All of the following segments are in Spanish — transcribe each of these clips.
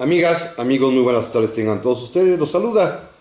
Amigas, amigos, muy buenas tardes tengan todos ustedes. Los saluda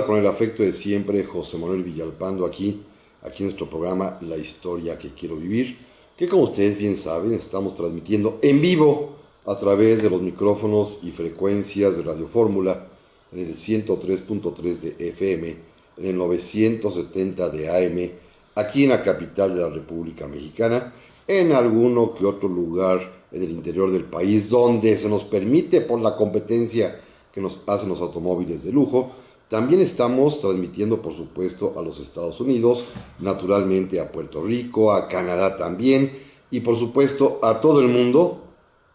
con el afecto de siempre José Manuel Villalpando aquí en nuestro programa La Historia que Quiero Vivir, que como ustedes bien saben estamos transmitiendo en vivo a través de los micrófonos y frecuencias de Radio Fórmula en el 103.3 de FM, en el 970 de AM, aquí en la capital de la República Mexicana, en alguno que otro lugar en el interior del país donde se nos permite por la competencia que nos hacen los automóviles de lujo. También estamos transmitiendo, por supuesto, a los Estados Unidos, naturalmente a Puerto Rico, a Canadá también, y por supuesto a todo el mundo,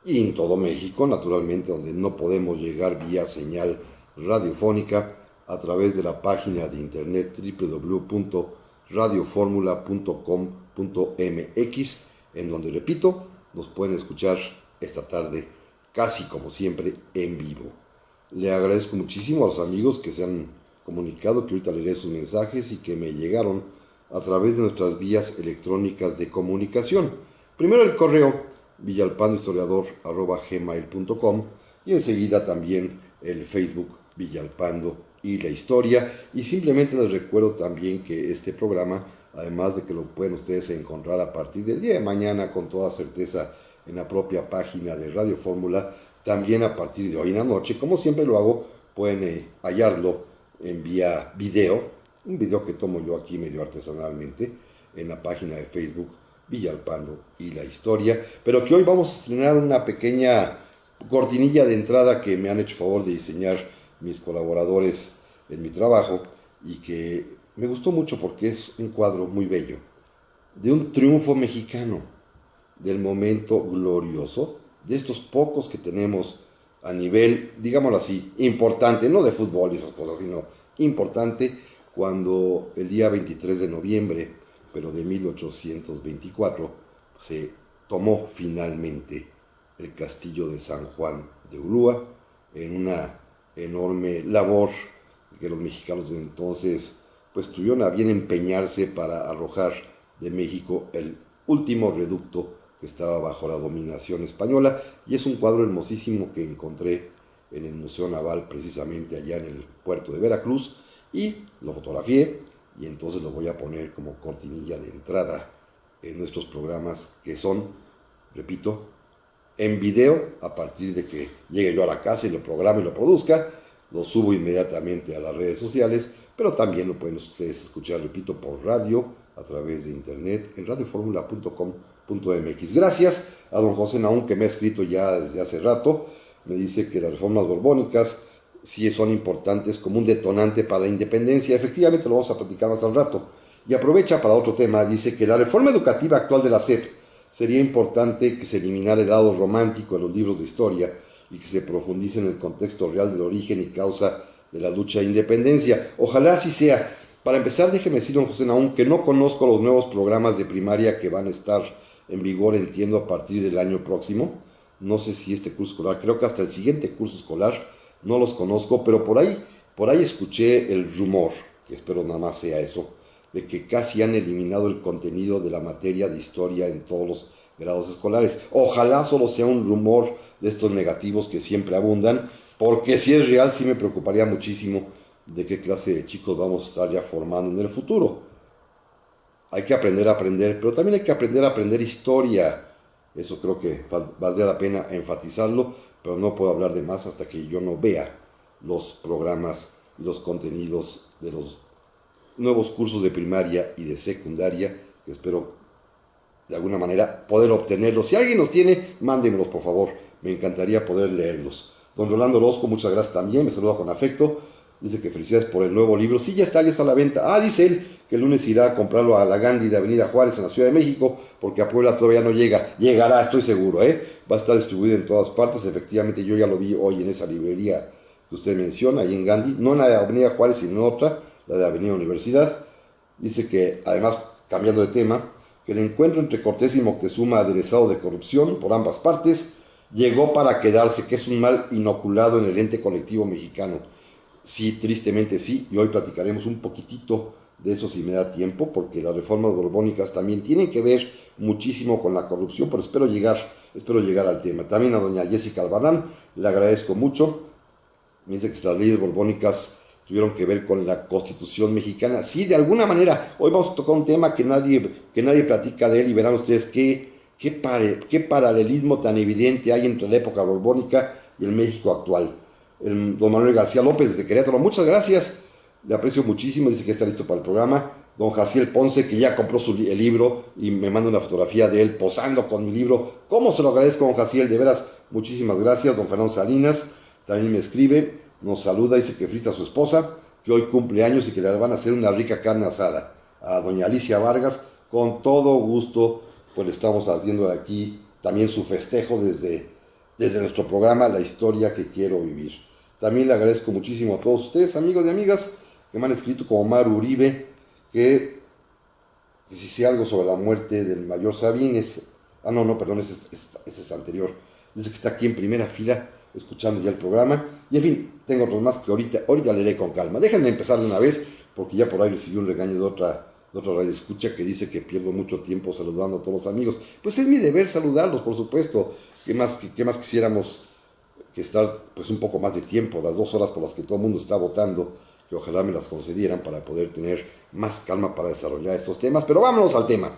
y en todo México, naturalmente, donde no podemos llegar vía señal radiofónica, a través de la página de internet www.radioformula.com.mx, en donde, repito, nos pueden escuchar esta tarde, casi como siempre, en vivo. Le agradezco muchísimo a los amigos que se han comunicado, que ahorita leeré sus mensajes y que me llegaron a través de nuestras vías electrónicas de comunicación. Primero el correo villalpandohistoriador@gmail.com y enseguida también el Facebook Villalpando y la Historia. Y simplemente les recuerdo también que este programa, además de que lo pueden ustedes encontrar a partir del día de mañana con toda certeza en la propia página de Radio Fórmula, también a partir de hoy en la noche, como siempre lo hago, pueden hallarlo en vía video, un video que tomo yo aquí medio artesanalmente, en la página de Facebook Villalpando y la Historia, pero que hoy vamos a estrenar una pequeña cortinilla de entrada que me han hecho favor de diseñar mis colaboradores en mi trabajo y que me gustó mucho porque es un cuadro muy bello, de un triunfo mexicano, del momento glorioso, de estos pocos que tenemos a nivel, digámoslo así, importante, no de fútbol y esas cosas, sino importante, cuando el día 23 de noviembre, pero de 1824, se tomó finalmente el castillo de San Juan de Ulúa, en una enorme labor que los mexicanos de entonces pues tuvieron a bien empeñarse para arrojar de México el último reducto que estaba bajo la dominación española, y es un cuadro hermosísimo que encontré en el Museo Naval, precisamente allá en el puerto de Veracruz, y lo fotografié, y entonces lo voy a poner como cortinilla de entrada en nuestros programas que son, repito, en video. A partir de que llegue yo a la casa y lo programe y lo produzca, lo subo inmediatamente a las redes sociales, pero también lo pueden ustedes escuchar, repito, por radio, a través de internet, en radioformula.com.mx. Gracias a don José Naún, que me ha escrito ya desde hace rato. Me dice que las reformas borbónicas sí son importantes como un detonante para la independencia. Efectivamente, lo vamos a platicar más al rato. Y aprovecha para otro tema. Dice que la reforma educativa actual de la SEP sería importante que se eliminara el lado romántico de los libros de historia y que se profundice en el contexto real del origen y causa de la lucha de independencia. Ojalá así sea. Para empezar, déjeme decir, don José Naún, que no conozco los nuevos programas de primaria que van a estar en vigor, entiendo, a partir del año próximo. No sé si este curso escolar, creo que hasta el siguiente curso escolar, no los conozco, pero por ahí escuché el rumor, que espero nada más sea eso, de que casi han eliminado el contenido de la materia de historia en todos los grados escolares. Ojalá solo sea un rumor de estos negativos que siempre abundan, porque si es real sí me preocuparía muchísimo de qué clase de chicos vamos a estar ya formando en el futuro. Hay que aprender a aprender, pero también hay que aprender a aprender historia. Eso creo que valdría la pena enfatizarlo, pero no puedo hablar de más hasta que yo no vea los programas y los contenidos de los nuevos cursos de primaria y de secundaria, que espero de alguna manera poder obtenerlos. Si alguien los tiene, mándenmelos por favor, me encantaría poder leerlos. Don Rolando Orozco, muchas gracias también, me saluda con afecto. Dice que felicidades por el nuevo libro. Sí, ya está a la venta. Ah, dice él que el lunes irá a comprarlo a la Gandhi de Avenida Juárez en la Ciudad de México, porque a Puebla todavía no llega. Llegará, estoy seguro, va a estar distribuido en todas partes. Efectivamente, yo ya lo vi hoy en esa librería que usted menciona, ahí en Gandhi, no en la de Avenida Juárez, sino en otra, la de Avenida Universidad. Dice que, además, cambiando de tema, que el encuentro entre Cortés y Moctezuma, aderezado de corrupción por ambas partes, llegó para quedarse, que es un mal inoculado en el ente colectivo mexicano. Sí, tristemente sí, y hoy platicaremos un poquitito de eso si me da tiempo, porque las reformas borbónicas también tienen que ver muchísimo con la corrupción, pero espero llegar espero llegar al tema. También a doña Jessica Albarrán, le agradezco mucho. Me dice que las leyes borbónicas tuvieron que ver con la Constitución mexicana. Sí, de alguna manera. Hoy vamos a tocar un tema que nadie platica de él y verán ustedes qué paralelismo tan evidente hay entre la época borbónica y el México actual. Don Manuel García López desde Querétaro, muchas gracias, le aprecio muchísimo, dice que está listo para el programa. Don Jaciel Ponce, que ya compró el libro y me manda una fotografía de él posando con mi libro. ¿Cómo se lo agradezco, don Jaciel? De veras, muchísimas gracias. Don Fernando Salinas también me escribe, nos saluda, dice que felicita a su esposa, que hoy cumple años y que le van a hacer una rica carne asada. A doña Alicia Vargas, con todo gusto, pues le estamos haciendo aquí también su festejo desde nuestro programa La Historia que Quiero Vivir. También le agradezco muchísimo a todos ustedes, amigos y amigas, que me han escrito, como Maru Uribe, que si sé algo sobre la muerte del mayor Sabines. Perdón, ese es anterior. Dice que está aquí en primera fila, escuchando ya el programa. Y en fin, tengo otros más que ahorita leeré con calma. Déjenme empezar de una vez, porque ya por ahí recibí un regaño de otra radio escucha que dice que pierdo mucho tiempo saludando a todos los amigos. Pues es mi deber saludarlos, por supuesto. ¿Qué más quisiéramos que estar pues un poco más de tiempo, las 2 horas por las que todo el mundo está votando, que ojalá me las concedieran para poder tener más calma para desarrollar estos temas? Pero vámonos al tema.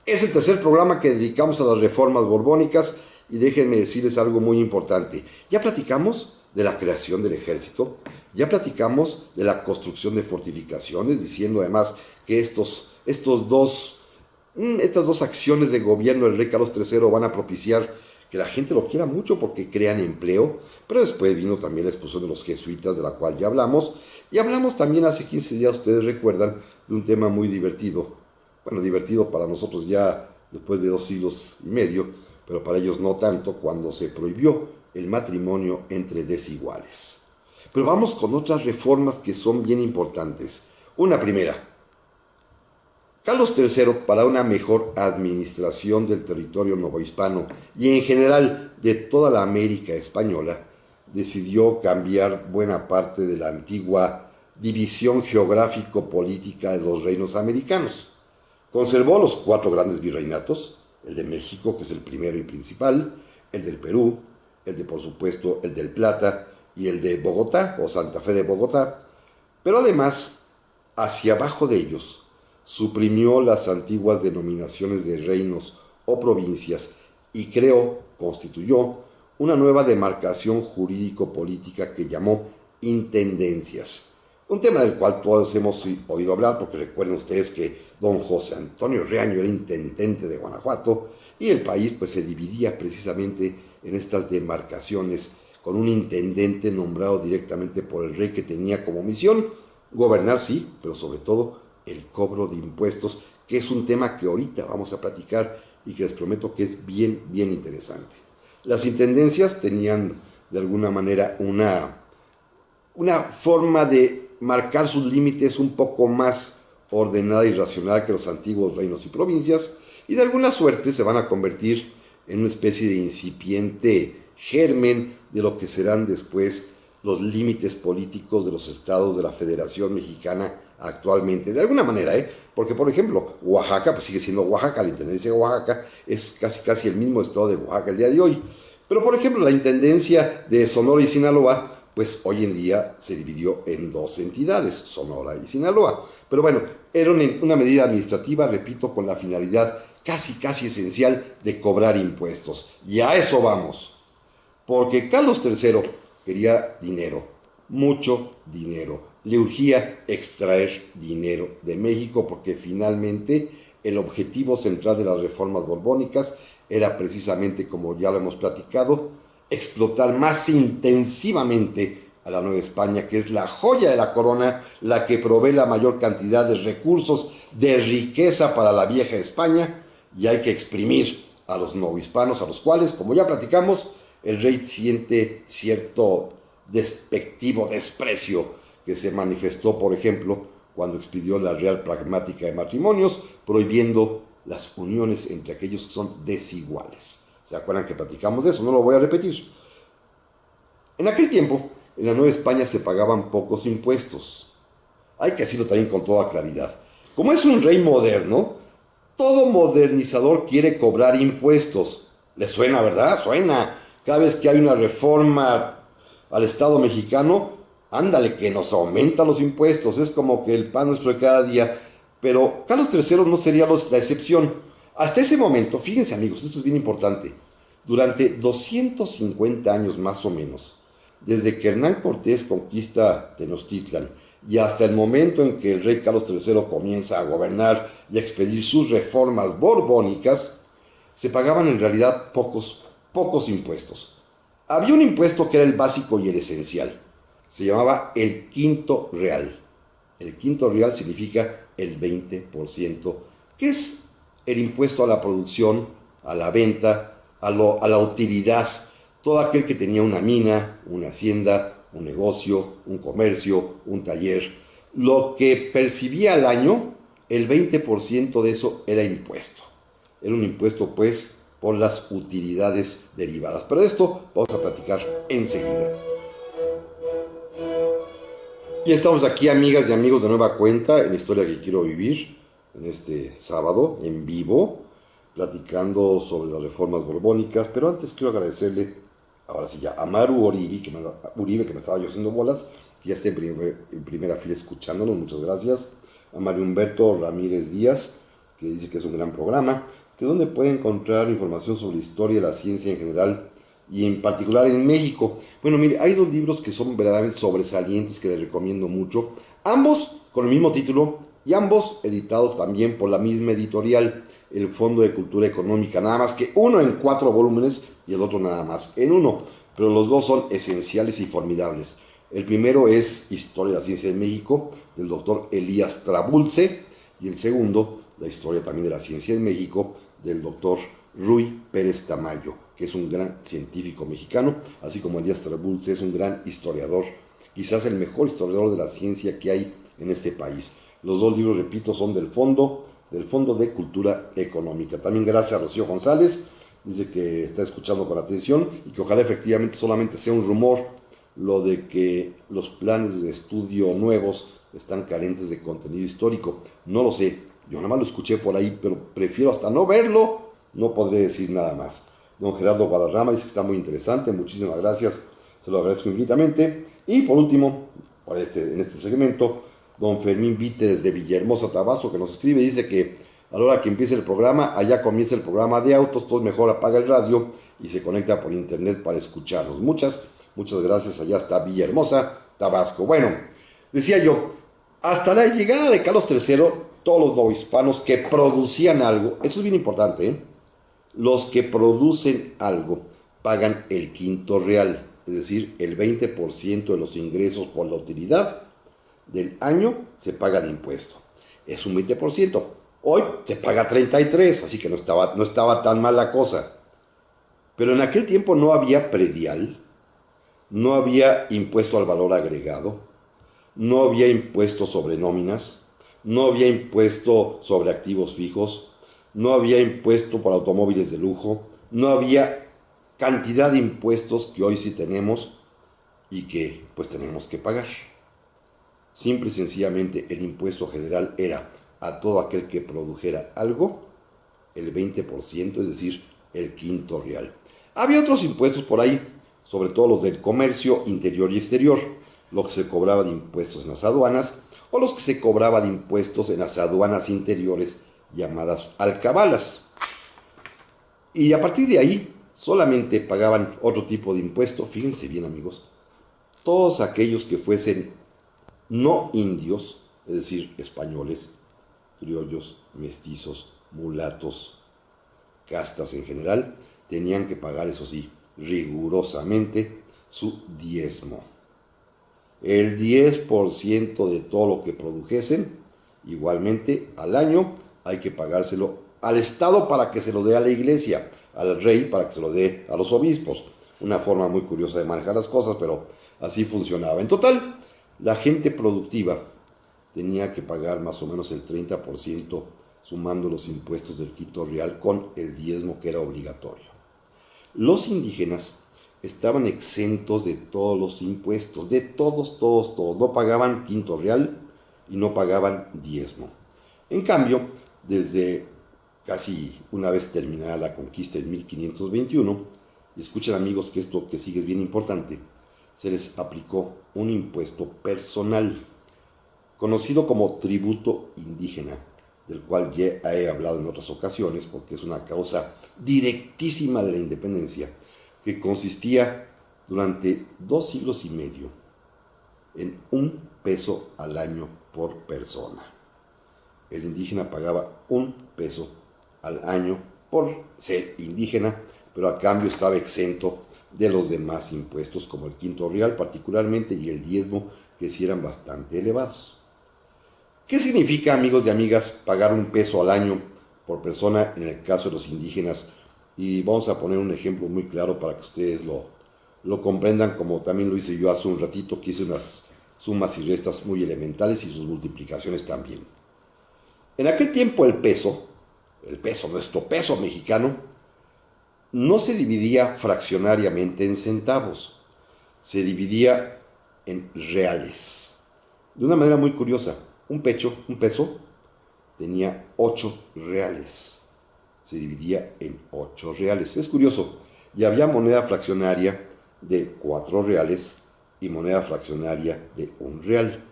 Es el tercer programa que dedicamos a las reformas borbónicas y déjenme decirles algo muy importante. Ya platicamos de la creación del ejército, ya platicamos de la construcción de fortificaciones, diciendo además que estas dos acciones de gobierno del rey Carlos III van a propiciar que la gente lo quiera mucho porque crean empleo. Pero después vino también la expulsión de los jesuitas, de la cual ya hablamos. Y hablamos también hace 15 días, ustedes recuerdan, de un tema muy divertido. Bueno, divertido para nosotros ya después de 2 siglos y medio, pero para ellos no tanto, cuando se prohibió el matrimonio entre desiguales. Pero vamos con otras reformas que son bien importantes. Una primera. Carlos III, para una mejor administración del territorio novohispano y en general de toda la América española, decidió cambiar buena parte de la antigua división geográfico-política de los reinos americanos. Conservó los 4 grandes virreinatos, el de México, que es el primero y principal, el del Perú, por supuesto, el del Plata y el de Bogotá, o Santa Fe de Bogotá, pero además, hacia abajo de ellos, suprimió las antiguas denominaciones de reinos o provincias y constituyó una nueva demarcación jurídico-política que llamó intendencias. Un tema del cual todos hemos oído hablar, porque recuerden ustedes que don José Antonio Reaño era intendente de Guanajuato y el país pues se dividía precisamente en estas demarcaciones con un intendente nombrado directamente por el rey que tenía como misión gobernar, sí, pero sobre todo el cobro de impuestos, que es un tema que ahorita vamos a platicar y que les prometo que es bien, bien interesante. Las intendencias tenían de alguna manera una forma de marcar sus límites un poco más ordenada y racional que los antiguos reinos y provincias, y de alguna suerte se van a convertir en una especie de incipiente germen de lo que serán después los límites políticos de los estados de la Federación Mexicana actualmente, de alguna manera, porque por ejemplo, Oaxaca pues sigue siendo Oaxaca, la intendencia de Oaxaca es casi el mismo estado de Oaxaca el día de hoy, pero por ejemplo la intendencia de Sonora y Sinaloa, pues hoy en día se dividió en 2 entidades, Sonora y Sinaloa, pero bueno, era una medida administrativa, repito, con la finalidad casi esencial de cobrar impuestos, y a eso vamos, porque Carlos III quería dinero, mucho dinero. Le urgía extraer dinero de México porque finalmente el objetivo central de las reformas borbónicas era precisamente, como ya lo hemos platicado, explotar más intensivamente a la Nueva España, que es la joya de la corona, la que provee la mayor cantidad de recursos, de riqueza para la vieja España, y hay que exprimir a los novohispanos, a los cuales, como ya platicamos, el rey siente cierto despectivo desprecio que se manifestó, por ejemplo, cuando expidió la Real Pragmática de Matrimonios, prohibiendo las uniones entre aquellos que son desiguales. ¿Se acuerdan que platicamos de eso? No lo voy a repetir. En aquel tiempo, en la Nueva España se pagaban pocos impuestos. Hay que decirlo también con toda claridad. Como es un rey moderno, todo modernizador quiere cobrar impuestos. ¿Les suena, verdad? Suena. Cada vez que hay una reforma al Estado mexicano, ándale, que nos aumenta los impuestos. Es como que el pan nuestro de cada día. Pero Carlos III no sería la excepción. Hasta ese momento, fíjense amigos, esto es bien importante. Durante 250 años más o menos, desde que Hernán Cortés conquista Tenochtitlan y hasta el momento en que el rey Carlos III comienza a gobernar y a expedir sus reformas borbónicas, se pagaban en realidad pocos impuestos. Había un impuesto que era el básico y el esencial. Se llamaba el quinto real. El quinto real significa el 20%, que es el impuesto a la producción, a la venta, a la utilidad. Todo aquel que tenía una mina, una hacienda, un negocio, un comercio, un taller, lo que percibía al año, el 20% de eso era impuesto. Era un impuesto, pues, por las utilidades derivadas. Pero de esto vamos a platicar enseguida. Y estamos aquí, amigas y amigos, de nueva cuenta en la historia que quiero vivir, en este sábado, en vivo, platicando sobre las reformas borbónicas. Pero antes quiero agradecerle, ahora sí ya, a Maru Uribe, que me estaba yo haciendo bolas, que ya está en primera fila escuchándonos, muchas gracias. A Mario Humberto Ramírez Díaz, que dice que es un gran programa, que donde puede encontrar información sobre la historia y la ciencia en general, y en particular en México. Bueno, mire, hay dos libros que son verdaderamente sobresalientes que les recomiendo mucho, ambos con el mismo título y ambos editados también por la misma editorial, el Fondo de Cultura Económica, nada más que uno en 4 volúmenes y el otro nada más en uno, pero los dos son esenciales y formidables. El primero es Historia de la Ciencia de México, del doctor Elías Trabulce, y el segundo, la Historia también de la Ciencia en México, del doctor Ruy Pérez Tamayo, que es un gran científico mexicano, así como Elías Trabulce es un gran historiador, quizás el mejor historiador de la ciencia que hay en este país. Los dos libros, repito, son del Fondo de Cultura Económica. También gracias a Rocío González, dice que está escuchando con atención y que ojalá efectivamente solamente sea un rumor lo de que los planes de estudio nuevos están carentes de contenido histórico. No lo sé, yo nada más lo escuché por ahí, pero prefiero hasta no verlo, no podré decir nada más. Don Gerardo Guadarrama dice que está muy interesante, muchísimas gracias, se lo agradezco infinitamente. Y por último, en este segmento, don Fermín Vite desde Villahermosa, Tabasco, que nos escribe, dice que a la hora que empiece el programa, allá comienza el programa de autos, entonces mejor apaga el radio y se conecta por internet para escucharlos. Muchas gracias, allá está Villahermosa, Tabasco. Bueno, decía yo, hasta la llegada de Carlos III, todos los novohispanos que producían algo, esto es bien importante, ¿eh? Los que producen algo pagan el quinto real, es decir, el 20% de los ingresos por la utilidad del año se paga de impuesto. Es un 20%. Hoy se paga 33%, así que no estaba tan mal la cosa. Pero en aquel tiempo no había predial, no había impuesto al valor agregado, no había impuesto sobre nóminas, no había impuesto sobre activos fijos, no había impuesto por automóviles de lujo, no había cantidad de impuestos que hoy sí tenemos y que pues tenemos que pagar. Simple y sencillamente el impuesto general era a todo aquel que produjera algo, el 20%, es decir, el quinto real. Había otros impuestos por ahí, sobre todo los del comercio interior y exterior, los que se cobraba de impuestos en las aduanas o los que se cobraba de impuestos en las aduanas interiores llamadas alcabalas. Y a partir de ahí solamente pagaban otro tipo de impuesto, fíjense bien amigos, todos aquellos que fuesen no indios, es decir, españoles, criollos, mestizos, mulatos, castas en general, tenían que pagar, eso sí, rigurosamente su diezmo. El 10% de todo lo que produjesen, igualmente al año, hay que pagárselo al Estado para que se lo dé a la iglesia, al rey para que se lo dé a los obispos. Una forma muy curiosa de manejar las cosas, pero así funcionaba. En total, la gente productiva tenía que pagar más o menos el 30% sumando los impuestos del quinto real con el diezmo que era obligatorio. Los indígenas estaban exentos de todos los impuestos, de todos, no pagaban quinto real y no pagaban diezmo. En cambio, desde casi una vez terminada la conquista en 1521, y escuchen amigos que esto que sigue es bien importante, se les aplicó un impuesto personal, conocido como tributo indígena, del cual ya he hablado en otras ocasiones porque es una causa directísima de la independencia, que consistía durante 2 siglos y medio en 1 peso al año por persona. El indígena pagaba 1 peso al año por ser indígena, pero a cambio estaba exento de los demás impuestos como el quinto real particularmente y el diezmo, que sí eran bastante elevados. ¿Qué significa, amigos y amigas, pagar 1 peso al año por persona en el caso de los indígenas? Y vamos a poner un ejemplo muy claro para que ustedes lo comprendan, como también lo hice yo hace un ratito, que hice unas sumas y restas muy elementales y sus multiplicaciones también. En aquel tiempo el peso, nuestro peso mexicano, no se dividía fraccionariamente en centavos, se dividía en reales. De una manera muy curiosa, un peso tenía 8 reales. Se dividía en 8 reales. Es curioso. Y había moneda fraccionaria de 4 reales y moneda fraccionaria de 1 real.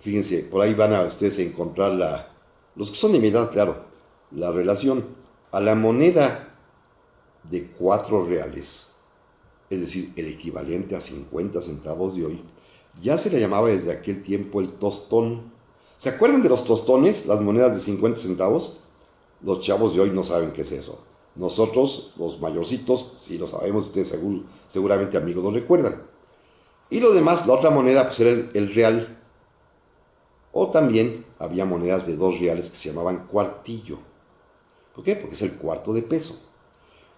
Fíjense, por ahí van a ustedes a encontrar los que son de mi edad, claro, la relación a la moneda de 4 reales, es decir, el equivalente a 50 centavos de hoy, ya se le llamaba desde aquel tiempo el tostón. ¿Se acuerdan de los tostones, las monedas de 50 centavos? Los chavos de hoy no saben qué es eso. Nosotros, los mayorcitos, sí lo sabemos, ustedes seguramente amigos lo recuerdan. Y lo demás, la otra moneda, pues era el real. O también había monedas de 2 reales que se llamaban cuartillo. ¿Por qué? Porque es el cuarto de peso.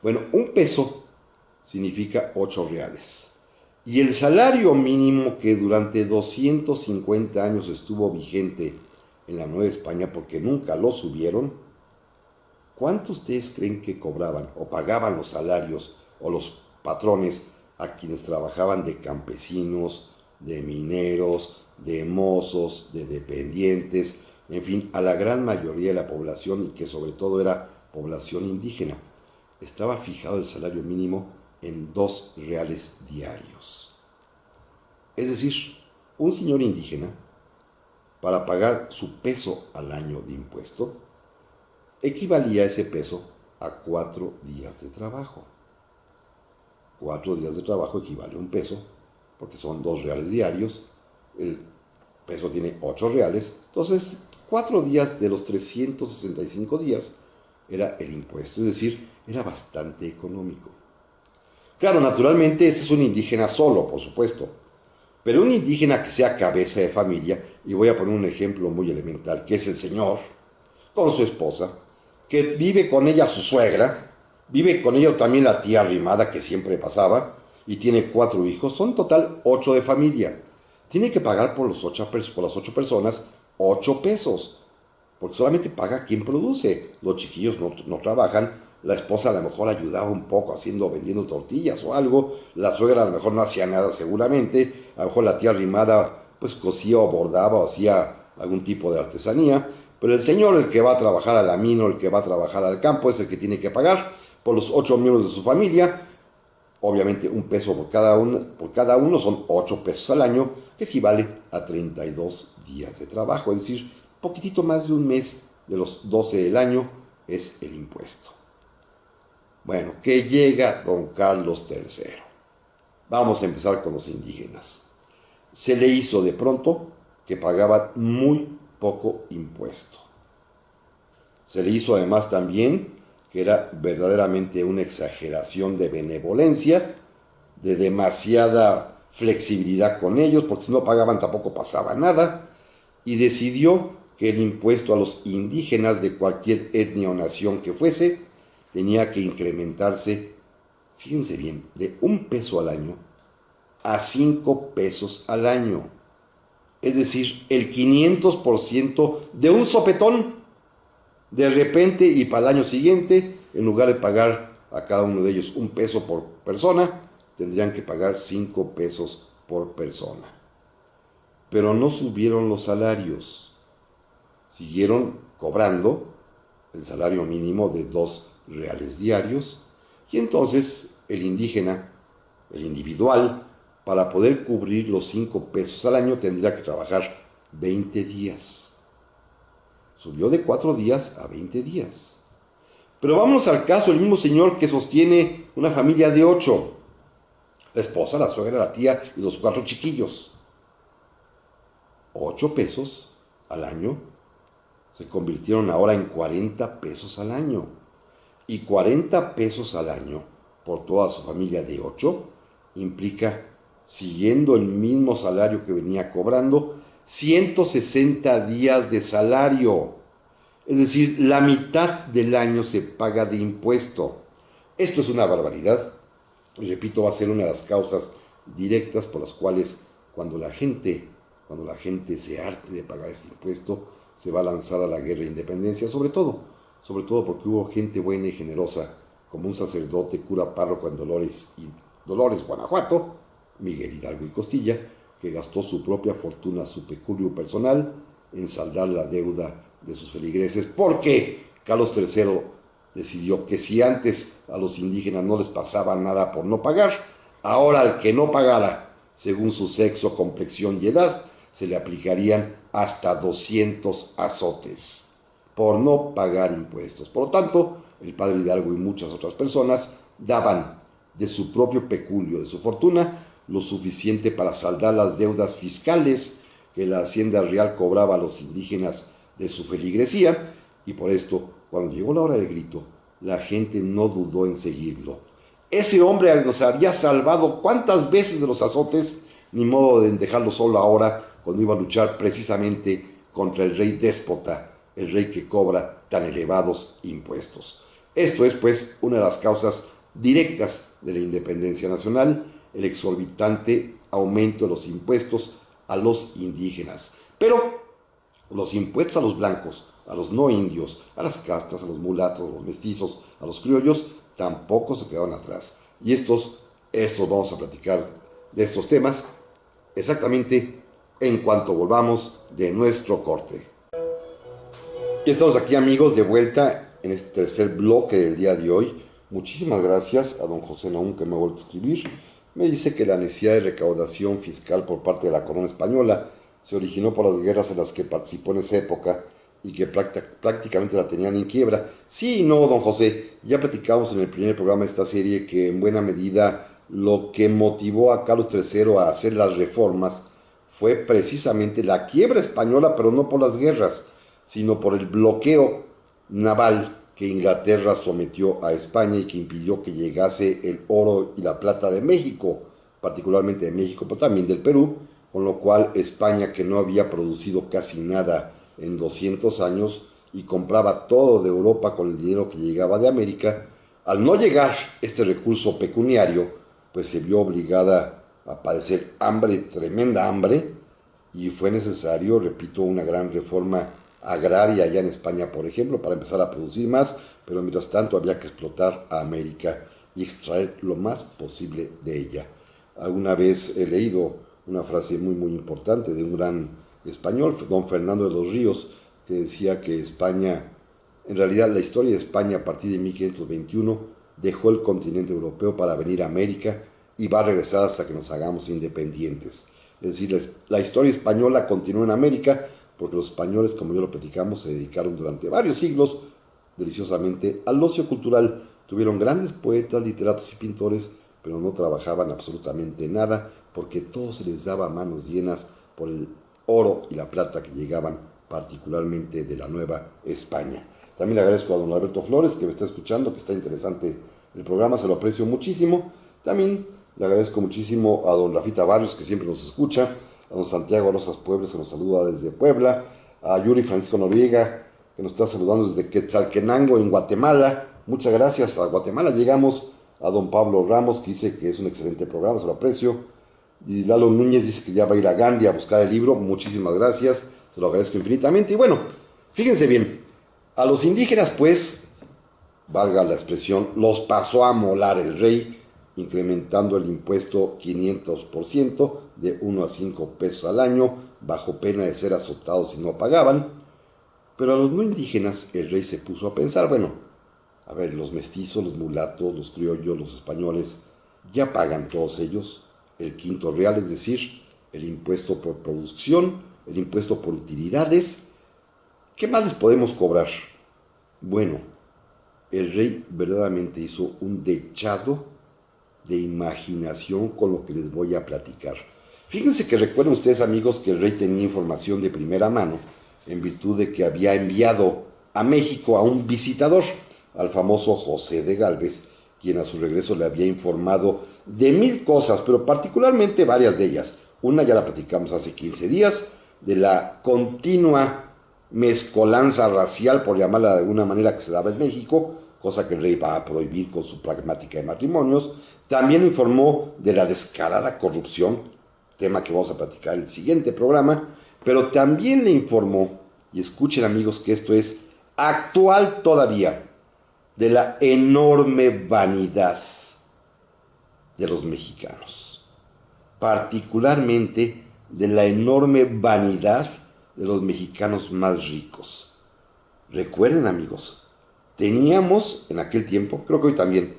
Bueno, 1 peso significa 8 reales. Y el salario mínimo que durante 250 años estuvo vigente en la Nueva España, porque nunca lo subieron, ¿cuánto ustedes creen que cobraban o pagaban los salarios o los patrones a quienes trabajaban de campesinos, de mineros, de mozos, de dependientes, en fin, a la gran mayoría de la población, que sobre todo era población indígena? Estaba fijado el salario mínimo en 2 reales diarios. Es decir, un señor indígena, para pagar su peso al año de impuesto, equivalía ese peso a 4 días de trabajo. 4 días de trabajo equivale a 1 peso, porque son 2 reales diarios, el peso tiene 8 reales, entonces 4 días de los 365 días era el impuesto, es decir, era bastante económico. Claro, naturalmente este es un indígena solo, por supuesto, pero un indígena que sea cabeza de familia, y voy a poner un ejemplo muy elemental, que es el señor, con su esposa, que vive con ella su suegra, vive con ella también la tía arrimada que siempre pasaba, y tiene 4 hijos, son total 8 de familia. Tiene que pagar por las 8 personas 8 pesos, porque solamente paga quien produce. Los chiquillos no trabajan, la esposa a lo mejor ayudaba un poco vendiendo tortillas o algo, la suegra a lo mejor no hacía nada seguramente, a lo mejor la tía arrimada pues cosía o bordaba o hacía algún tipo de artesanía, pero el señor, el que va a trabajar a la mina, el que va a trabajar al campo, es el que tiene que pagar por los 8 miembros de su familia. Obviamente 1 peso por cada uno son 8 pesos al año, que equivale a 32 días de trabajo, es decir, poquitito más de un mes de los 12 del año es el impuesto. Bueno, que llega don Carlos III. Vamos a empezar con los indígenas. Se le hizo de pronto que pagaban muy poco impuesto. Se le hizo además también que era verdaderamente una exageración de benevolencia, de demasiada flexibilidad con ellos, porque si no pagaban tampoco pasaba nada, y decidió que el impuesto a los indígenas de cualquier etnia o nación que fuese tenía que incrementarse, fíjense bien, de 1 peso al año a 5 pesos al año. Es decir, el 500% de un sopetón. De repente y para el año siguiente, en lugar de pagar a cada uno de ellos 1 peso por persona, tendrían que pagar 5 pesos por persona. Pero no subieron los salarios, siguieron cobrando el salario mínimo de 2 reales diarios, y entonces el indígena, el individual, para poder cubrir los 5 pesos al año tendría que trabajar 20 días. Subió de 4 días a 20 días. Pero vamos al caso del mismo señor que sostiene una familia de 8. La esposa, la suegra, la tía y los 4 chiquillos. 8 pesos al año se convirtieron ahora en 40 pesos al año. Y 40 pesos al año por toda su familia de 8 implica, siguiendo el mismo salario que venía cobrando, 160 días de salario. Es decir, la mitad del año se paga de impuesto. Esto es una barbaridad. Y repito, va a ser una de las causas directas por las cuales cuando la gente se harte de pagar este impuesto, se va a lanzar a la guerra de independencia, sobre todo porque hubo gente buena y generosa, como un sacerdote cura párroco en Dolores, Guanajuato, Miguel Hidalgo y Costilla, que gastó su propia fortuna, su peculio personal, en saldar la deuda de sus feligreses, porque Carlos III decidió que si antes a los indígenas no les pasaba nada por no pagar, ahora al que no pagara, según su sexo, complexión y edad, se le aplicarían hasta 200 azotes por no pagar impuestos. Por lo tanto, el padre Hidalgo y muchas otras personas daban de su propio peculio, de su fortuna, lo suficiente para saldar las deudas fiscales que la Hacienda Real cobraba a los indígenas de su feligresía, y por esto, cuando llegó la hora del grito, la gente no dudó en seguirlo. Ese hombre nos había salvado cuántas veces de los azotes, ni modo de dejarlo solo ahora, cuando iba a luchar precisamente contra el rey déspota, el rey que cobra tan elevados impuestos. Esto es, pues, una de las causas directas de la independencia nacional, el exorbitante aumento de los impuestos a los indígenas. Pero los impuestos a los blancos, a los no indios, a las castas, a los mulatos, a los mestizos, a los criollos, tampoco se quedaron atrás. Y estos vamos a platicar de estos temas exactamente en cuanto volvamos de nuestro corte. Y estamos aquí, amigos, de vuelta en este tercer bloque del día de hoy. Muchísimas gracias a don José Naún, que me ha vuelto a escribir. Me dice que la necesidad de recaudación fiscal por parte de la corona española se originó por las guerras en las que participó en esa época y que prácticamente la tenían en quiebra. Sí y no, don José, ya platicamos en el primer programa de esta serie que en buena medida lo que motivó a Carlos III a hacer las reformas fue precisamente la quiebra española, pero no por las guerras, sino por el bloqueo naval que Inglaterra sometió a España y que impidió que llegase el oro y la plata de México, particularmente de México, pero también del Perú, con lo cual España, que no había producido casi nada en 200 años y compraba todo de Europa con el dinero que llegaba de América, al no llegar este recurso pecuniario, pues se vio obligada a padecer hambre, tremenda hambre, y fue necesario, repito, una gran reforma agraria allá en España, por ejemplo, para empezar a producir más, pero mientras tanto había que explotar a América y extraer lo más posible de ella. Alguna vez he leído una frase muy importante de un gran español, don Fernando de los Ríos, que decía que España, en realidad la historia de España a partir de 1521 dejó el continente europeo para venir a América y va a regresar hasta que nos hagamos independientes. Es decir, la historia española continúa en América porque los españoles, como ya lo platicamos, se dedicaron durante varios siglos deliciosamente al ocio cultural. Tuvieron grandes poetas, literatos y pintores, pero no trabajaban absolutamente nada porque todo se les daba a manos llenas por el oro y la plata que llegaban particularmente de la Nueva España. También le agradezco a don Alberto Flores, que me está escuchando, que está interesante el programa, se lo aprecio muchísimo. También le agradezco muchísimo a don Rafita Barrios, que siempre nos escucha, a don Santiago Rosas Puebla, que nos saluda desde Puebla, a Yuri Francisco Noriega, que nos está saludando desde Quetzaltenango, en Guatemala. Muchas gracias. A Guatemala llegamos. A don Pablo Ramos, que dice que es un excelente programa, se lo aprecio. Y Lalo Núñez dice que ya va a ir a Gandhi a buscar el libro. Muchísimas gracias, se lo agradezco infinitamente. Y bueno, fíjense bien, a los indígenas, pues, valga la expresión, los pasó a molar el rey, incrementando el impuesto 500%, de 1 a 5 pesos al año, bajo pena de ser azotados si no pagaban. Pero a los no indígenas el rey se puso a pensar, bueno, a ver, los mestizos, los mulatos, los criollos, los españoles, ya pagan todos ellos el quinto real, es decir, el impuesto por producción, el impuesto por utilidades. ¿Qué más les podemos cobrar? Bueno, el rey verdaderamente hizo un dechado de imaginación con lo que les voy a platicar. Fíjense que recuerden ustedes, amigos, que el rey tenía información de primera mano en virtud de que había enviado a México a un visitador, al famoso José de Gálvez, quien a su regreso le había informado de 1000 cosas, pero particularmente varias de ellas. Una ya la platicamos hace 15 días, de la continua mezcolanza racial, por llamarla de alguna manera, que se daba en México, cosa que el rey va a prohibir con su pragmática de matrimonios. También informó de la descarada corrupción, tema que vamos a platicar en el siguiente programa, pero también le informó, y escuchen amigos que esto es actual todavía, de la enorme vanidad de los mexicanos, particularmente de la enorme vanidad de los mexicanos más ricos. Recuerden amigos, teníamos en aquel tiempo, creo que hoy también,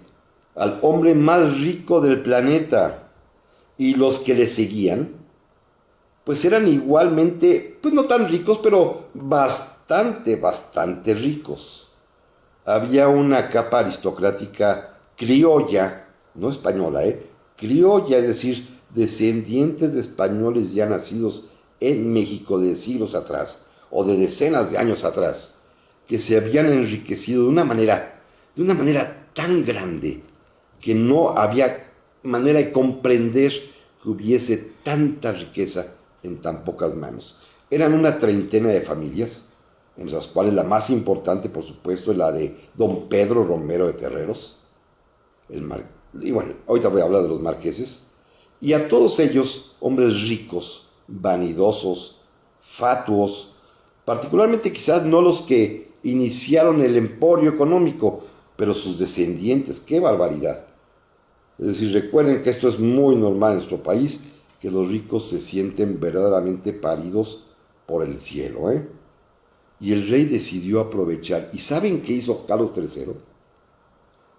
al hombre más rico del planeta, y los que le seguían, pues eran igualmente, pues no tan ricos, pero bastante ricos. Había una capa aristocrática criolla, no española, criolla, es decir, descendientes de españoles ya nacidos en México de siglos atrás, o de decenas de años atrás, que se habían enriquecido de una manera tan grande, que no había manera de comprender que hubiese tanta riqueza en tan pocas manos. Eran una treintena de familias, en las cuales la más importante, por supuesto, es la de don Pedro Romero de Terreros. Y bueno, ahorita voy a hablar de los marqueses. Y a todos ellos, hombres ricos, vanidosos, fatuos, particularmente quizás no los que iniciaron el emporio económico, pero sus descendientes. ¡Qué barbaridad! Es decir, recuerden que esto es muy normal en nuestro país, que los ricos se sienten verdaderamente paridos por el cielo, Y el rey decidió aprovechar. ¿Y saben qué hizo Carlos III?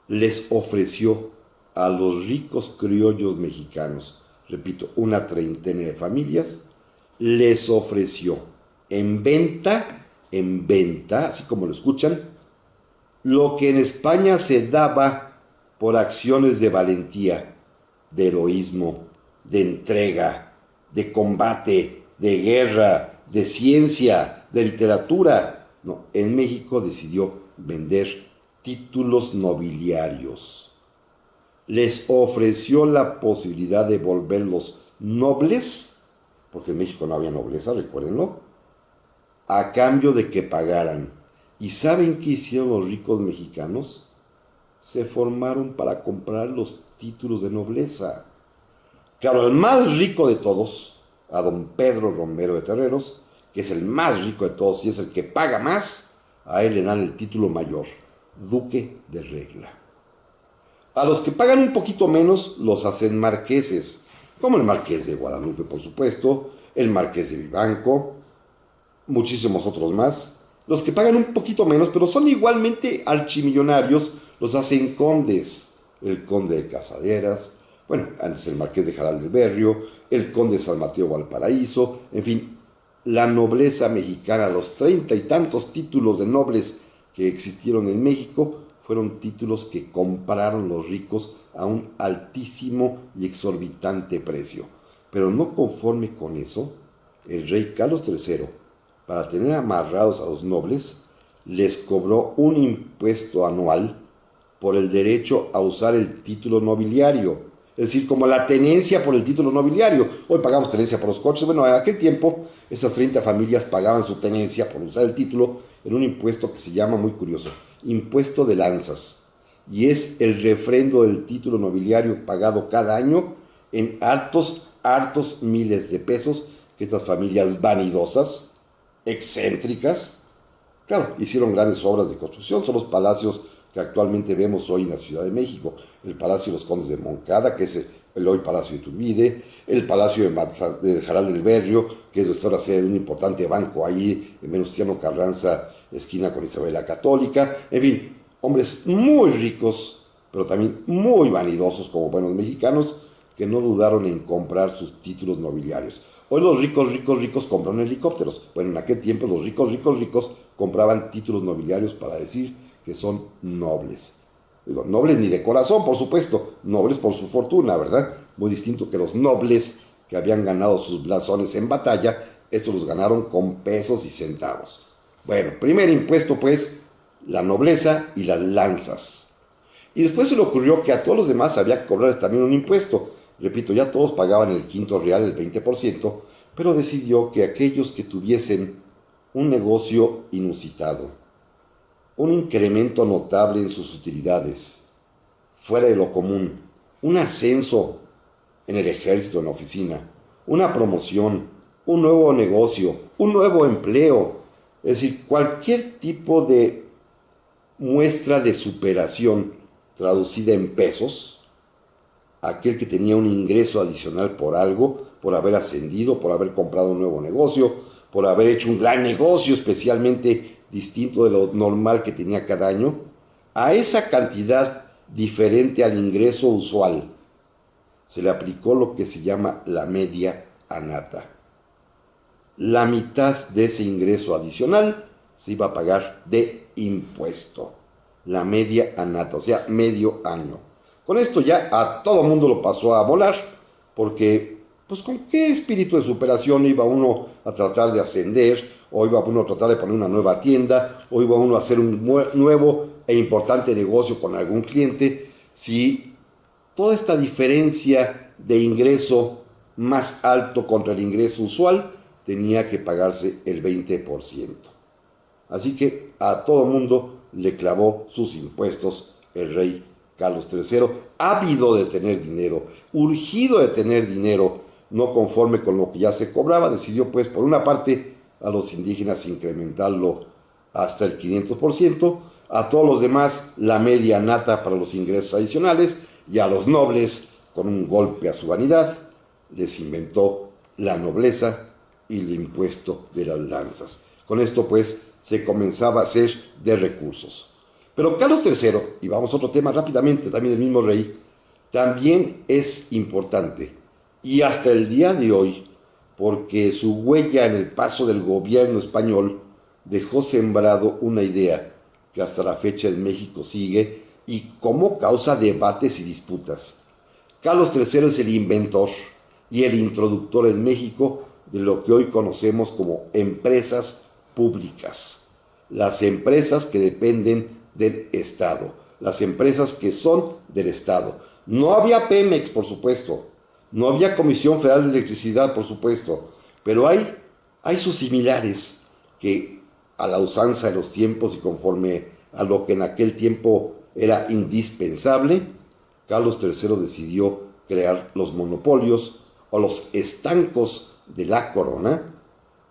Les ofreció a los ricos criollos mexicanos, repito, una treintena de familias, les ofreció en venta, así como lo escuchan, lo que en España se daba por acciones de valentía, de heroísmo, de entrega, de combate, de guerra, de ciencia, de literatura. No, en México decidió vender títulos nobiliarios. Les ofreció la posibilidad de volverlos nobles, porque en México no había nobleza, recuérdenlo, a cambio de que pagaran. ¿Y saben qué hicieron los ricos mexicanos? Se formaron para comprar los títulos de nobleza. Claro, el más rico de todos, a don Pedro Romero de Terreros, que es el más rico de todos y es el que paga más, a él le dan el título mayor, duque de regla. A los que pagan un poquito menos los hacen marqueses, como el marqués de Guadalupe, por supuesto, el marqués de Vivanco, muchísimos otros más. Los que pagan un poquito menos, pero son igualmente archimillonarios, los hacen condes. El conde de Casaderas, bueno, antes el marqués de Jaral del Berrio, el conde de San Mateo Valparaíso, en fin, la nobleza mexicana, los 30 y tantos títulos de nobles que existieron en México, fueron títulos que compraron los ricos a un altísimo y exorbitante precio. Pero no conforme con eso, el rey Carlos III, para tener amarrados a los nobles, les cobró un impuesto anual por el derecho a usar el título nobiliario. Es decir, como la tenencia por el título nobiliario. Hoy pagamos tenencia por los coches. Bueno, en aquel tiempo, esas 30 familias pagaban su tenencia por usar el título en un impuesto que se llama, muy curioso, impuesto de lanzas. Y es el refrendo del título nobiliario pagado cada año en hartos miles de pesos que estas familias vanidosas, excéntricas, claro, hicieron grandes obras de construcción. Son los palacios que actualmente vemos hoy en la Ciudad de México. El Palacio de los Condes de Moncada, que es el hoy Palacio de Iturbide, el Palacio de Jaral del Berrio, que es ahora sede de un importante banco ahí en Venustiano Carranza, esquina con Isabel la Católica. En fin, hombres muy ricos, pero también muy vanidosos como buenos mexicanos, que no dudaron en comprar sus títulos nobiliarios. Hoy los ricos, ricos, ricos compran helicópteros. Bueno, en aquel tiempo los ricos, ricos, ricos compraban títulos nobiliarios para decir que son nobles. Digo, nobles ni de corazón, por supuesto, nobles por su fortuna, ¿verdad? Muy distinto que los nobles que habían ganado sus blasones en batalla, estos los ganaron con pesos y centavos. Bueno, primer impuesto pues, la nobleza y las lanzas. Y después se le ocurrió que a todos los demás había que cobrarles también un impuesto. Repito, ya todos pagaban el quinto real, el 20%, pero decidió que aquellos que tuviesen un negocio inusitado, un incremento notable en sus utilidades, fuera de lo común, un ascenso en el ejército, en la oficina, una promoción, un nuevo negocio, un nuevo empleo, es decir, cualquier tipo de muestra de superación traducida en pesos, aquel que tenía un ingreso adicional por algo, por haber ascendido, por haber comprado un nuevo negocio, por haber hecho un gran negocio especialmente distinto de lo normal que tenía cada año, a esa cantidad diferente al ingreso usual se le aplicó lo que se llama la media annata. La mitad de ese ingreso adicional se iba a pagar de impuesto, la media annata, o sea, medio año. Con esto ya a todo mundo lo pasó a volar, porque pues con qué espíritu de superación iba uno a tratar de ascender, o iba uno a tratar de poner una nueva tienda, o iba uno a hacer un nuevo e importante negocio con algún cliente, si toda esta diferencia de ingreso más alto contra el ingreso usual tenía que pagarse el 20%. Así que a todo mundo le clavó sus impuestos el rey Carlos III, ávido de tener dinero, urgido de tener dinero, no conforme con lo que ya se cobraba, decidió pues por una parte a los indígenas incrementarlo hasta el 500%, a todos los demás la media nata para los ingresos adicionales, y a los nobles, con un golpe a su vanidad, les inventó la nobleza y el impuesto de las lanzas. Con esto pues se comenzaba a hacer de recursos. Pero Carlos III, y vamos a otro tema rápidamente, también el mismo rey, también es importante, y hasta el día de hoy, porque su huella en el paso del gobierno español dejó sembrado una idea que hasta la fecha en México sigue y como causa debates y disputas. Carlos III es el inventor y el introductor en México de lo que hoy conocemos como empresas públicas. Las empresas que dependen del Estado, las empresas que son del Estado. No había Pemex, por supuesto, no había Comisión Federal de Electricidad, por supuesto, pero hay sus similares que a la usanza de los tiempos y conforme a lo que en aquel tiempo era indispensable, Carlos III decidió crear los monopolios o los estancos de la corona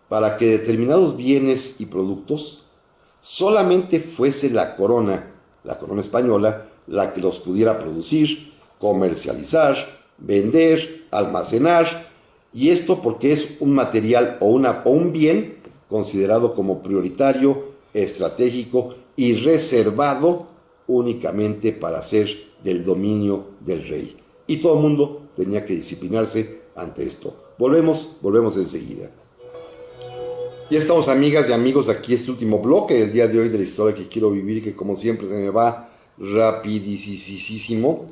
para que determinados bienes y productos solamente fuese la corona española, la que los pudiera producir, comercializar, vender, almacenar, y esto porque es un material o un bien considerado como prioritario, estratégico y reservado únicamente para ser del dominio del rey. Y todo el mundo tenía que disciplinarse ante esto. Volvemos enseguida. Ya estamos, amigas y amigos, aquí este último bloque del día de hoy de la historia que quiero vivir y que como siempre se me va rapidísimo.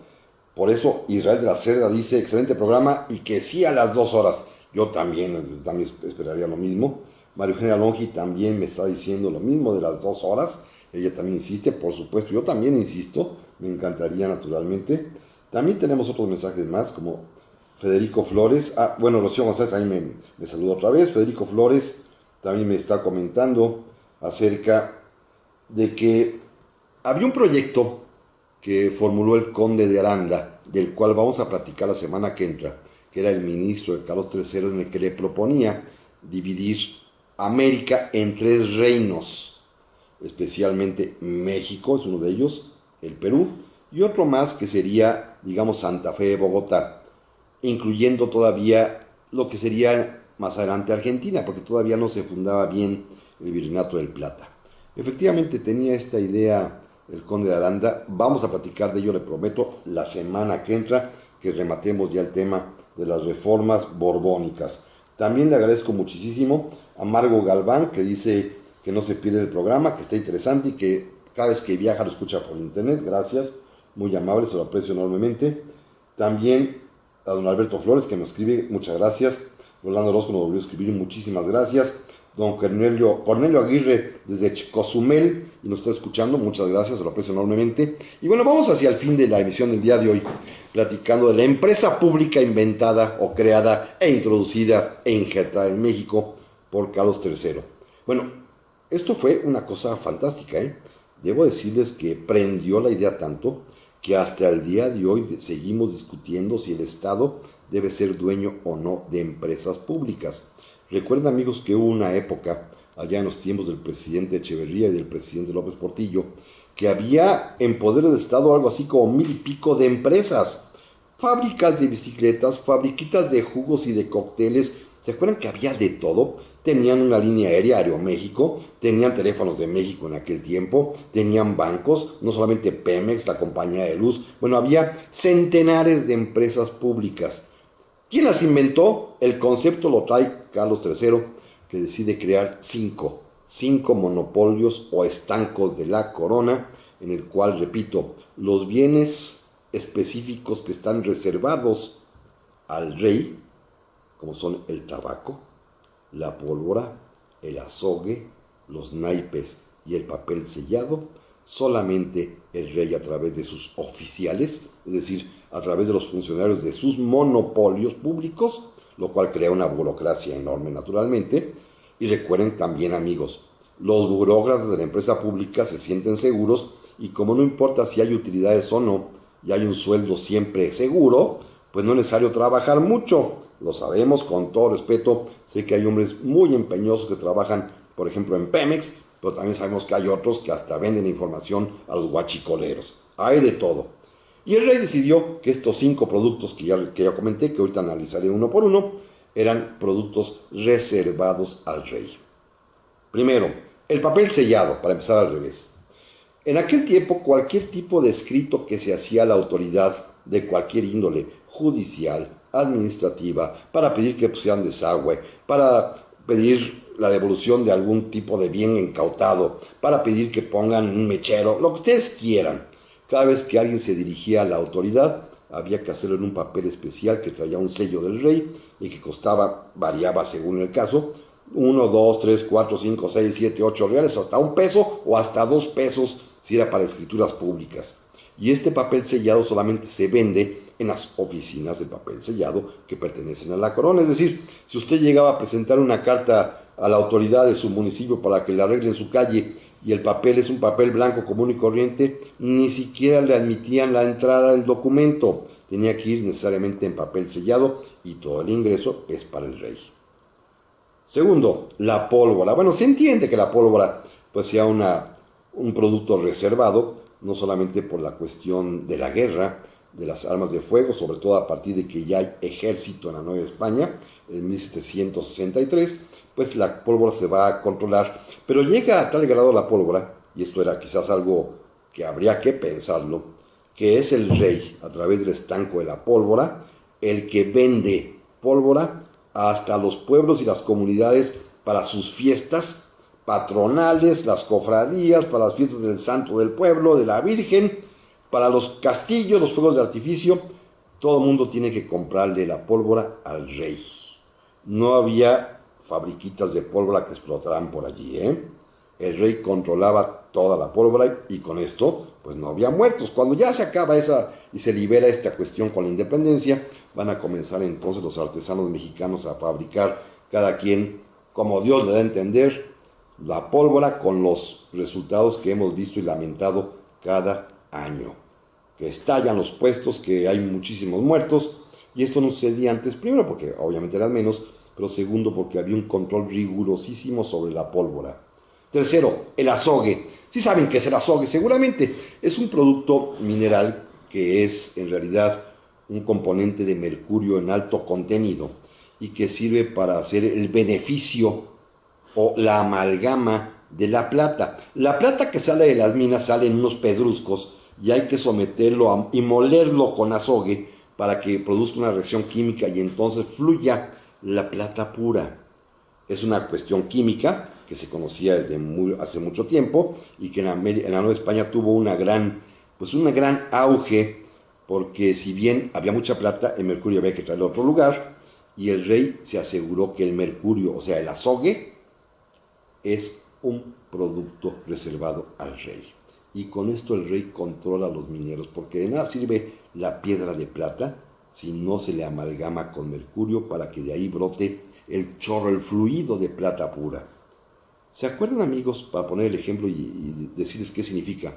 Por eso Israel de la Cerda dice, excelente programa y que sí a las 2 horas. Yo también esperaría lo mismo. María Eugenia Longi también me está diciendo lo mismo de las 2 horas. Ella también insiste, por supuesto, yo también insisto, me encantaría naturalmente. También tenemos otros mensajes más, como Federico Flores. Bueno, Rocío González también me saluda otra vez. Federico Flores también me está comentando acerca de que había un proyecto que formuló el conde de Aranda, del cual vamos a platicar la semana que entra, que era el ministro de Carlos III, en el que le proponía dividir América en 3 reinos, especialmente México, es uno de ellos, el Perú, y otro más que sería, digamos, Santa Fe, Bogotá. incluyendo todavía lo que sería más adelante Argentina, porque todavía no se fundaba bien el Virreinato del Plata. Efectivamente tenía esta idea el conde de Aranda. Vamos a platicar de ello, le prometo, la semana que entra, que rematemos ya el tema de las reformas borbónicas. También le agradezco muchísimo a Margo Galván, que dice que no se pierde el programa, que está interesante y que cada vez que viaja lo escucha por internet. Gracias, muy amable, se lo aprecio enormemente. También a don Alberto Flores, que me escribe, muchas gracias. Rolando Orozco nos volvió a escribir, muchísimas gracias. Don Cornelio Aguirre desde Cozumel y nos está escuchando, muchas gracias, se lo aprecio enormemente. Y bueno, vamos hacia el fin de la emisión del día de hoy, platicando de la empresa pública inventada o creada e introducida e injertada en México por Carlos III. Bueno, esto fue una cosa fantástica, ¿eh? Debo decirles que prendió la idea tanto que hasta el día de hoy seguimos discutiendo si el Estado debe ser dueño o no de empresas públicas. Recuerden, amigos, que hubo una época, allá en los tiempos del presidente Echeverría y del presidente López Portillo, que había en poder del Estado algo así como 1000 y pico de empresas. Fábricas de bicicletas, fabriquitas de jugos y de cócteles. ¿Se acuerdan que había de todo? Tenían una línea aérea, Aeroméxico, tenían teléfonos de México en aquel tiempo, tenían bancos, no solamente Pemex, la compañía de luz. Bueno, había centenares de empresas públicas. ¿Quién las inventó? El concepto lo trae Carlos III, que decide crear cinco monopolios o estancos de la corona, en el cual, repito, los bienes específicos que están reservados al rey, como son el tabaco, la pólvora, el azogue, los naipes y el papel sellado, solamente el rey a través de sus oficiales, es decir, a través de los funcionarios de sus monopolios públicos, lo cual crea una burocracia enorme naturalmente. Y recuerden también, amigos, los burócratas de la empresa pública se sienten seguros y como no importa si hay utilidades o no, y hay un sueldo siempre seguro, pues no es necesario trabajar mucho. Lo sabemos, con todo respeto, sé que hay hombres muy empeñosos que trabajan, por ejemplo, en Pemex, pero también sabemos que hay otros que hasta venden información a los guachicoleros. Hay de todo. Y el rey decidió que estos 5 productos que ya comenté, que ahorita analizaré uno por uno, eran productos reservados al rey. Primero, el papel sellado, para empezar al revés. En aquel tiempo, cualquier tipo de escrito que se hacía a la autoridad de cualquier índole, judicial, administrativa, para pedir que pusieran desagüe, para pedir la devolución de algún tipo de bien incautado, para pedir que pongan un mechero, lo que ustedes quieran. Cada vez que alguien se dirigía a la autoridad, había que hacerlo en un papel especial que traía un sello del rey y que costaba, variaba según el caso, 1, 2, 3, 4, 5, 6, 7, 8 reales, hasta $1 o hasta $2 si era para escrituras públicas. Y este papel sellado solamente se vende en las oficinas de papel sellado que pertenecen a la corona. Es decir, si usted llegaba a presentar una carta a la autoridad de su municipio para que le arreglen su calle y el papel es un papel blanco común y corriente, ni siquiera le admitían la entrada del documento. Tenía que ir necesariamente en papel sellado y todo el ingreso es para el rey. Segundo, la pólvora. Bueno, se entiende que la pólvora pues sea un producto reservado, no solamente por la cuestión de la guerra, de las armas de fuego, sobre todo a partir de que ya hay ejército en la Nueva España, en 1763, pues la pólvora se va a controlar, pero llega a tal grado la pólvora, y esto era quizás algo que habría que pensarlo, que es el rey, a través del estanco de la pólvora, el que vende pólvora hasta los pueblos y las comunidades para sus fiestas patronales, las cofradías, para las fiestas del santo del pueblo, de la Virgen, para los castillos, los fuegos de artificio. Todo el mundo tiene que comprarle la pólvora al rey. No había fabriquitas de pólvora que explotaran por allí, ¿eh? El rey controlaba toda la pólvora y con esto pues no había muertos. Cuando ya se acaba esa y se libera esta cuestión con la independencia, van a comenzar entonces los artesanos mexicanos a fabricar, cada quien como Dios le da a entender, la pólvora con los resultados que hemos visto y lamentado cada año. Que estallan los puestos, que hay muchísimos muertos, y esto no sucedía antes, primero porque obviamente eran menos, pero segundo porque había un control rigurosísimo sobre la pólvora. Tercero, el azogue. Sí saben qué es el azogue, seguramente. Es un producto mineral que es en realidad un componente de mercurio en alto contenido y que sirve para hacer el beneficio o la amalgama de la plata. La plata que sale de las minas sale en unos pedruscos y hay que someterlo y molerlo con azogue para que produzca una reacción química y entonces fluya la plata pura. Es una cuestión química que se conocía desde hace mucho tiempo y que en la Nueva España tuvo un gran auge, porque si bien había mucha plata, el mercurio había que traerlo a otro lugar y el rey se aseguró que el mercurio, o sea, el azogue, es un producto reservado al rey. Y con esto el rey controla a los mineros, porque de nada sirve la piedra de plata si no se le amalgama con mercurio para que de ahí brote el chorro, el fluido de plata pura. ¿Se acuerdan, amigos, para poner el ejemplo y decirles qué significa?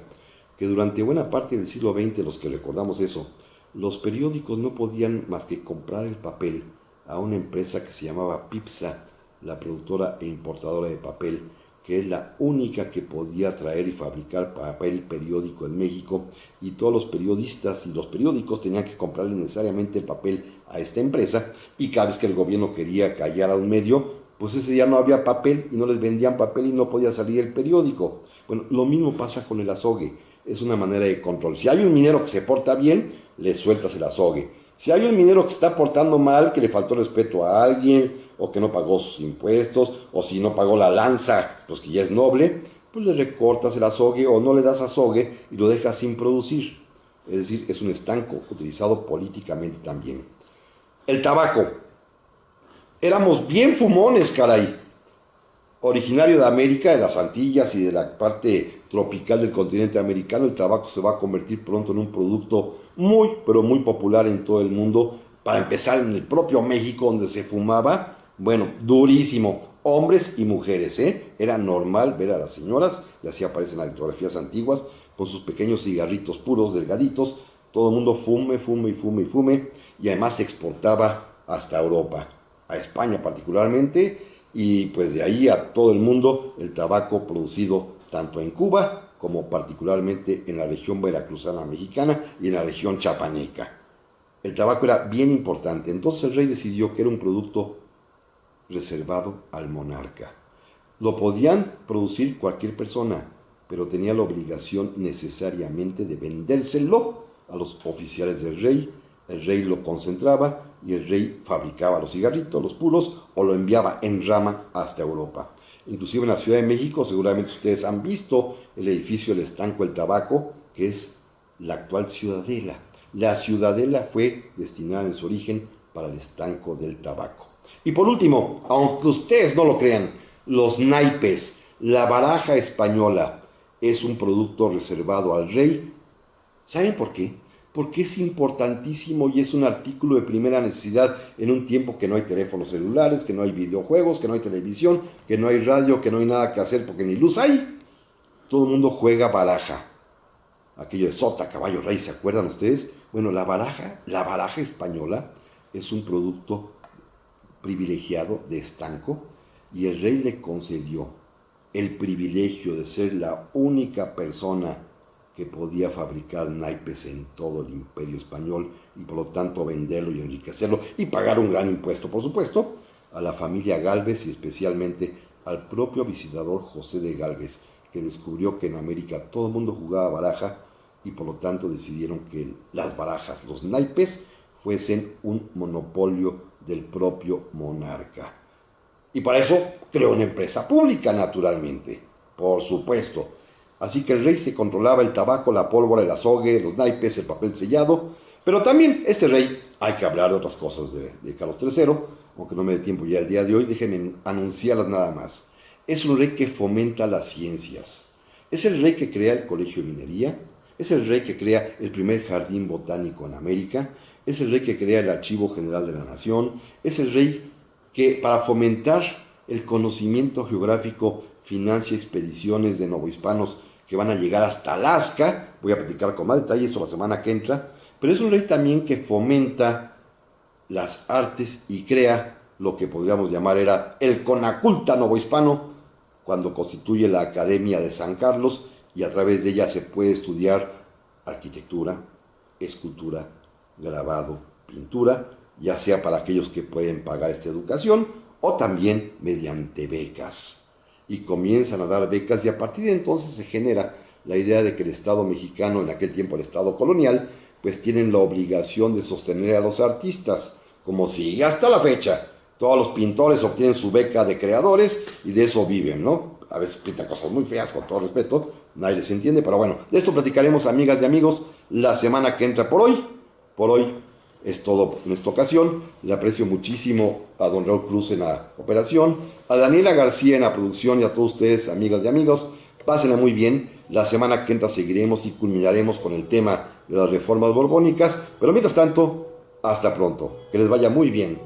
Que durante buena parte del siglo XX, los que recordamos eso, los periódicos no podían más que comprar el papel a una empresa que se llamaba Pipsa, la productora e importadora de papel, que es la única que podía traer y fabricar papel periódico en México, y todos los periodistas y los periódicos tenían que comprarle necesariamente el papel a esta empresa, y cada vez que el gobierno quería callar a un medio, pues ese día no había papel y no les vendían papel y no podía salir el periódico. Bueno, lo mismo pasa con el azogue, es una manera de control. Si hay un minero que se porta bien, le sueltas el azogue. Si hay un minero que se está portando mal, que le faltó respeto a alguien, o que no pagó sus impuestos, o si no pagó la lanza, pues que ya es noble, pues le recortas el azogue o no le das azogue y lo dejas sin producir. Es decir, es un estanco utilizado políticamente también. El tabaco. Éramos bien fumones, caray. Originario de América, de las Antillas y de la parte tropical del continente americano, el tabaco se va a convertir pronto en un producto muy, pero muy popular en todo el mundo. Para empezar, en el propio México, donde se fumaba, bueno, durísimo, hombres y mujeres, ¿eh? Era normal ver a las señoras, y así aparecen las litografías antiguas, con sus pequeños cigarritos puros, delgaditos, todo el mundo fume, fume y fume y fume, y además se exportaba hasta Europa, a España particularmente, y pues de ahí a todo el mundo el tabaco producido tanto en Cuba como particularmente en la región veracruzana mexicana y en la región chapaneca. El tabaco era bien importante, entonces el rey decidió que era un producto reservado al monarca. Lo podían producir cualquier persona, pero tenía la obligación necesariamente de vendérselo a los oficiales del rey. El rey lo concentraba y el rey fabricaba los cigarritos, los puros, o lo enviaba en rama hasta Europa. Inclusive en la Ciudad de México, seguramente ustedes han visto el edificio del Estanco del Tabaco, que es la actual Ciudadela. La Ciudadela fue destinada en su origen para el Estanco del Tabaco. Y por último, aunque ustedes no lo crean, los naipes, la baraja española, es un producto reservado al rey. ¿Saben por qué? Porque es importantísimo y es un artículo de primera necesidad en un tiempo que no hay teléfonos celulares, que no hay videojuegos, que no hay televisión, que no hay radio, que no hay nada que hacer porque ni luz hay. Todo el mundo juega baraja. Aquello de sota, caballo, rey, ¿se acuerdan ustedes? Bueno, la baraja española es un producto privilegiado de estanco y el rey le concedió el privilegio de ser la única persona que podía fabricar naipes en todo el imperio español y por lo tanto venderlo y enriquecerlo y pagar un gran impuesto, por supuesto, a la familia Gálvez y especialmente al propio visitador José de Gálvez, que descubrió que en América todo el mundo jugaba baraja y por lo tanto decidieron que las barajas, los naipes, fuesen un monopolio del propio monarca. Y para eso creó una empresa pública, naturalmente, por supuesto. Así que el rey se controlaba el tabaco, la pólvora, el azogue, los naipes, el papel sellado. Pero también este rey, hay que hablar de otras cosas de Carlos III, aunque no me dé tiempo ya el día de hoy, déjenme anunciarlas nada más. Es un rey que fomenta las ciencias. Es el rey que crea el Colegio de Minería. Es el rey que crea el primer jardín botánico en América. Es el rey que crea el Archivo General de la Nación. Es el rey que, para fomentar el conocimiento geográfico, financia expediciones de novohispanos que van a llegar hasta Alaska. Voy a platicar con más detalle esto la semana que entra. Pero es un rey también que fomenta las artes y crea lo que podríamos llamar era el Conaculta novohispano, cuando constituye la Academia de San Carlos y a través de ella se puede estudiar arquitectura, escultura, grabado, pintura, ya sea para aquellos que pueden pagar esta educación o también mediante becas. Y comienzan a dar becas y a partir de entonces se genera la idea de que el Estado mexicano, en aquel tiempo el Estado colonial, pues tienen la obligación de sostener a los artistas, como si hasta la fecha todos los pintores obtienen su beca de creadores y de eso viven, ¿no? A veces pintan cosas muy feas, con todo respeto, nadie les entiende, pero bueno, de esto platicaremos, amigas y amigos, la semana que entra. Por hoy es todo en esta ocasión. Le aprecio muchísimo a don Raúl Cruz en la operación, a Daniela García en la producción y a todos ustedes, amigas y amigos. Pásenla muy bien. La semana que entra seguiremos y culminaremos con el tema de las reformas borbónicas. Pero mientras tanto, hasta pronto. Que les vaya muy bien.